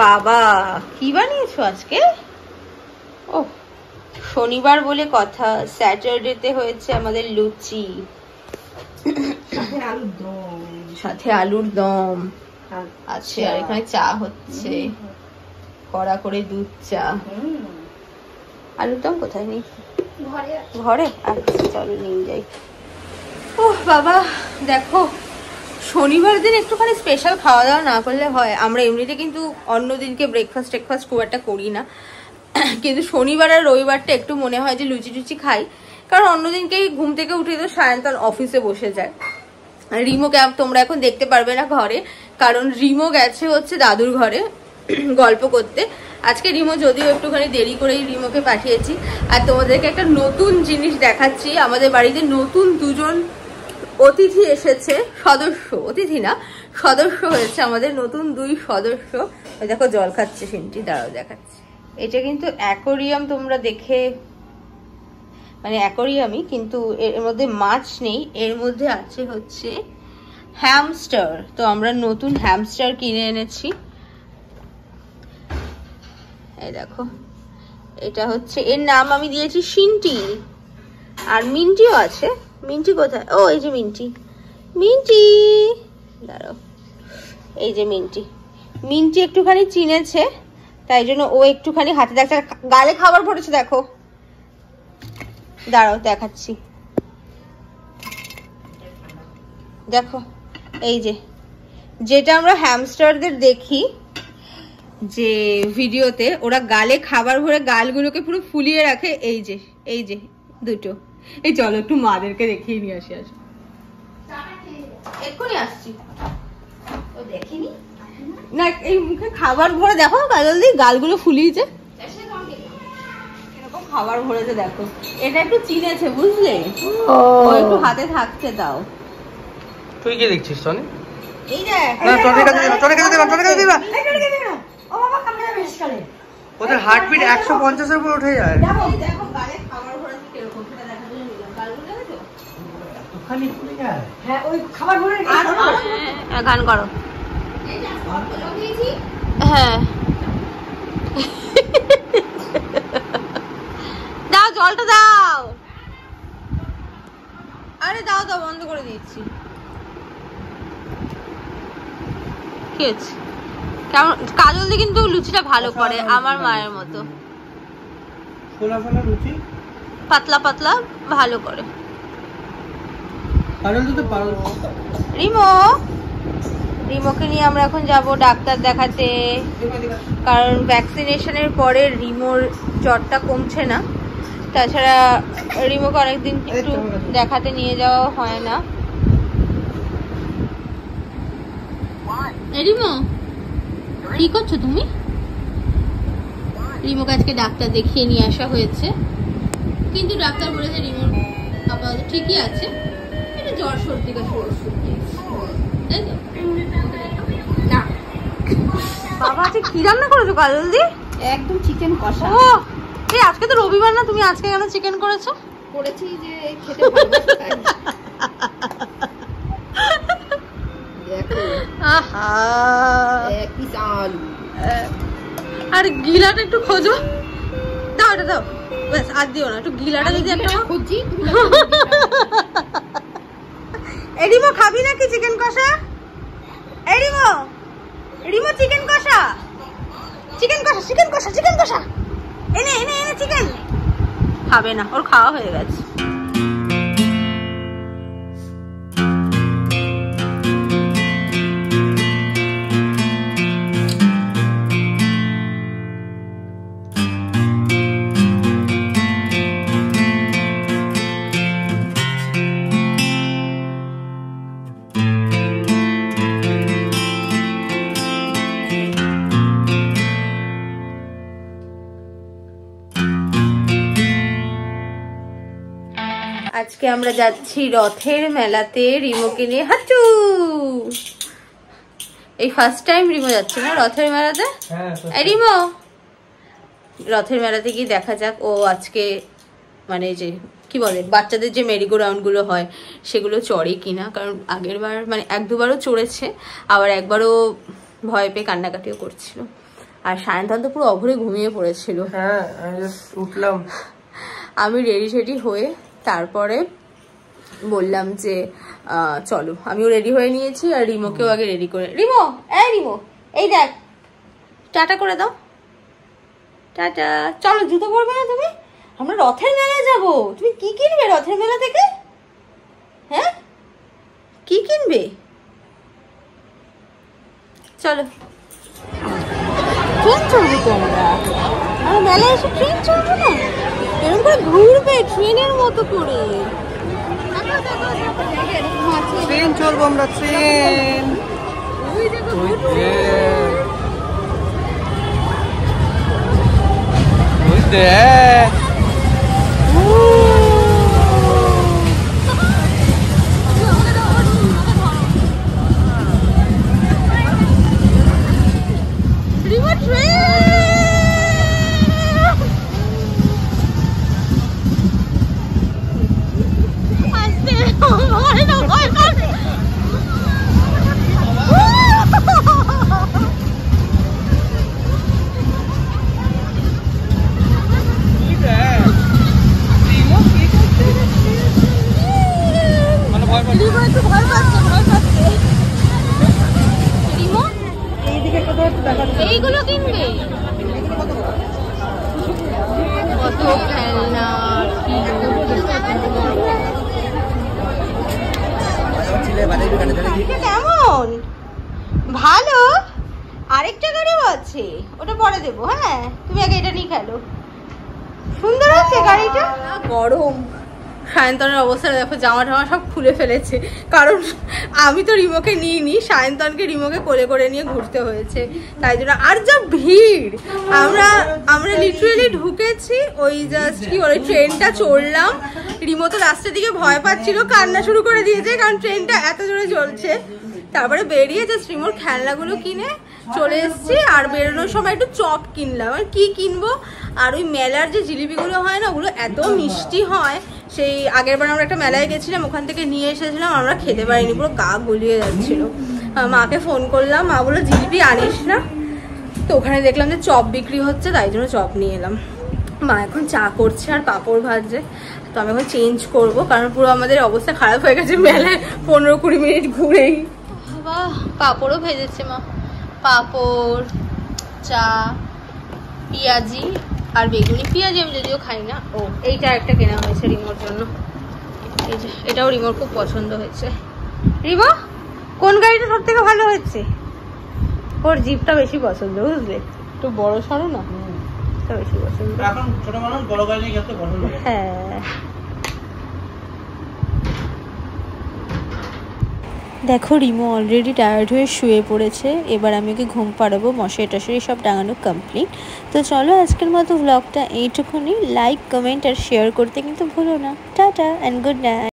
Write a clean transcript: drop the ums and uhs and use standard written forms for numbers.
বাবা কি বানিয়েছো আজকে? ও শনিবার বলে কথা, স্যাটারডেতে হয়েছে আমাদের লুচি সাথে আলুর দম আছে, আর এখানে চা হচ্ছে, কড়া করে দুধ চা। আলুর দম কোথায় নেই? ঘরে? আচ্ছা চলো নিয়ে যাই। ও বাবা দেখো, শনিবার দিন একটুখানি স্পেশাল খাওয়া দাওয়া না করলে হয়? আমরা এমনিতে কিন্তু অন্য দিনকে ব্রেকফাস্ট টেকফাস্ট খুব একটা করি না, কিন্তু শনিবার আর রবিবারটা একটু মনে হয় যে লুচি টুচি খাই, কারণ অন্যদিনকেই ঘুম থেকে উঠে তো সায়ন্তন অফিসে বসে যায়। রিমোকে তোমরা এখন দেখতে পারবে না ঘরে, কারণ রিমো গেছে হচ্ছে দাদুর ঘরে গল্প করতে। আজকে রিমো যদিও একটুখানি দেরি করেই রিমোকে পাঠিয়েছি। আর তোমাদেরকে একটা নতুন জিনিস দেখাচ্ছি, আমাদের বাড়িতে নতুন দুজন অতিথি এসেছে, সদস্য, অতিথি না সদস্য হয়েছে আমাদের, নতুন 2 সদস্য। ওই দেখো জল খাচ্ছে সিনটি, দাঁড়াও দেখাচ্ছি। এটা কিন্তু অ্যাকোরিয়াম, তোমরা দেখে মানে অ্যাকোরিয়ামই, কিন্তু এর মধ্যে মাছ নেই, এর মধ্যে আছে হচ্ছে হ্যামস্টার। তো আমরা নতুন হ্যামস্টার কিনে এনেছি। এই দেখো, এটা হচ্ছে, এর নাম আমি দিয়েছি সিনটি, আর মিন্টিও আছে। মিন্টি কোথায়? ও এই যে মিন্টি, মিন্টি দাঁড়াও, এই যে মিন্টি। মিন্টি একটুখানি চিনেছে, তাই জন্য ও একটুখানি হাতে দেখছে, গালে খাবার পড়েছে দেখো, দাঁড়াও দেখাচ্ছি। দেখো এই যে, যেটা আমরা হ্যামস্টারদের দেখি যে ভিডিওতে, ওরা গালে খাবার ভরে গালগুলোকে পুরো ফুলিয়ে রাখে, এই যে এই যে দুটো। এই চলো একটু মাদেরকে দেখিয়ে নিয়ে আসি। এক্ষুনি আসছি। ও দেখিনি না, এই মুখে খাবার ভরে দেখো কাজল দি, গালগুলো ফুলিয়েছে, এরকম খাবার ভরেছে দেখো। এটা একটু চিনেছে বুঝলে, ও একটু হাতে থাকছে। দাও, তুই কি দেখছিস টনি? এই দেখ, ওদের হার্টবিট 150 এর উপর উঠে যায়। দেখো গালে খাবার ভরেছে কিরকম, সেটা দেখার জন্য নিলাম। গালগুলো দেখেছো? ওখানে ফুলে যায়। হ্যাঁ ওই খাবার ভরে গান করো। হ্যাঁ দাও, জলটা দাও। আরে দাও দাও, বন্ধ করে দিয়েছি। কি আছে কেমন? কাজল দি কিন্তু লুচিটা ভালো করে, আমার মায়ের মতো ফোলা ফোলা লুচি, পাতলা পাতলা ভালো করে। কাজল দি তো পারো। রিমোকে নিয়ে আমরা এখন যাব ডাক্তার দেখাতে, কারণ ভ্যাকসিনেশনের পরে রিমোর জ্বরটা কমছে না। তাছাড়া রিমোকে অনেকদিন একটু দেখাতে নিয়ে যাওয়া হয় না। রিমো কি করছো তুমি? রিমোকে আজকে ডাক্তার দেখিয়ে নিয়ে আসা হয়েছে, কিন্তু ডাক্তার বলেছে রিমোর আপাতত ঠিকই আছে, এটা জ্বর সর্দি কাশি ওষুধ দিয়েছে, তাই তো? বাবা আজকে কি রান্না করেছো কাজল দি? একদম চিকেন কষা। ও এই আজকে তো রবিবার না, তুমি আজকে কেন চিকেন করেছো? করেছি যে খেতে ভালোবাসি তাই। দেখো আহা এক পিস আলু, আর গিলাটা একটু খোঁজো, দাও এটা দাও, ব্যাস আর দিও না, একটু গিলাটা যদি একটা খুঁজি। এরিমো খাবি নাকি চিকেন কষা? এরিমো, রিমো চিকেন কষা, চিকেন কষা, চিকেন কষা, চিকেন কষা, এনে এনে এনে চিকেন। খাবে না, ওর খাওয়া হয়ে গেছে। আজকে আমরা যাচ্ছি রথের মেলাতে রিমোকে নিয়ে। হাঁচু, এই ফার্স্ট টাইম রিমো যাচ্ছে না রথের মেলাতে? রিমো রথের মেলাতে গিয়ে দেখা যাক ও আজকে মানে যে কি বলে বাচ্চাদের যে মেরিগো রাউন্ড গুলো হয় সেগুলো চড়ে কিনা, কারণ আগের বার মানে 1-2বারও চড়েছে, আবার একবারও ভয় পেয়ে কান্নাকাটিও করছিল। আর সায়ন্তন তো পুরো অঘরে ঘুমিয়ে পড়েছিল। হ্যাঁ আমি জাস্ট উঠলাম। আমি রেডি সেডি হয়ে তারপরে বললাম যে চলো, আমিও রেডি হয়ে নিয়েছি আর রিমোকেও আগে রেডি করে। রিমো, রিমো এই দেখ, টাটা করে দাও, টাটা। চলো, জুতো পরবে না তুমি? আমরা রথের মেলায় যাব। তুমি কি কিনবে রথের মেলা থেকে? হ্যাঁ, কি কিনবে? চলো, ট্রেন চলবে তো আমরা মেলায় এসে ট্রেন চলবে না? এরকম করে ঘুরবে ট্রেনের মতো করে। ট্রেন চলবো আমরা, ট্রেন। এইগুলো কিনবে? কত খেলনা, কেমন ভালো? আরেকটা গাড়িও আছে, ওটা পরে দেবো। হ্যাঁ, তুমি আগে এটা নিয়ে খেলো। সুন্দর আছে গাড়িটা। গরম। সায়ন্তনের অবস্থা দেখো, জামা টামা সব খুলে ফেলেছে, কারণ আমি তো রিমোকে নিইনি, সায়ন্তনকে রিমোকে কোলে করে নিয়ে ঘুরতে হয়েছে, তাই জন্য। আর যা ভিড়, আমরা লিটারেলি ঢুকেছি, ওই জাস্ট কি বলে ট্রেনটা চড়লাম, রিমো তো রাস্তার দিকে ভয় পাচ্ছিল, কান্না শুরু করে দিয়েছে কারণ ট্রেনটা এত জোরে চলছে। তারপরে বেরিয়ে জাস্ট রিমোর খেলনাগুলো কিনে চলে এসেছি। আর বেরোনোর সময় একটু চপ কিনলাম। আর কি কিনবো, আর ওই মেলার যে জিলিপিগুলো হয় না, ওগুলো এত মিষ্টি হয়। সেই আগের বার আমরা একটা মেলায় গেছিলাম, ওখান থেকে নিয়ে এসেছিলাম, আমরা খেতে পারিনি, পুরো গা গলিয়ে যাচ্ছিল। মাকে ফোন করলাম, মা বললো জিলিপি আনিস না, তো ওখানে দেখলাম যে চপ বিক্রি হচ্ছে, তাই জন্য চপ নিয়ে এলাম। মা এখন চা করছে আর পাঁপড় ভাজছে, তো আমি এখন চেঞ্জ করবো, কারণ পুরো আমাদের অবস্থা খারাপ হয়ে গেছে মেলায় 15-20 মিনিট ঘুরেই। বাহ, পাঁপড়ও ভেজেছে মা, পাঁপড়, চা, পেঁয়াজি আর বেগুনি। পেঁয়াজি আমি যদিও খাই না। ও, এইটা একটা কেনা হয়েছে রিমোর জন্য, এই যে এটাও রিমোর খুব পছন্দ হয়েছে। রিমো, কোন গাড়িটা সব থেকে ভালো হয়েছে? ওর জিপটা বেশি পছন্দ, বুঝলে, একটু বড় সরো না, বেশি পছন্দ। এখন ছোট মানুষ বড় গাড়ি নিয়ে গেছে পছন্দ। হ্যাঁ, দেখো রিমো অলরেডি টায়ার্ড হয়ে শুয়ে পড়েছে। এবার আমি ওকে ঘুম পাড়াবো, মশারি টশারি সব টাঙানো কমপ্লিট। তো চলো, আজকের মতো ব্লগটা এইটুকুনি। লাইক, কমেন্ট আর শেয়ার করতে কিন্তু ভুলো না। Tata and good night.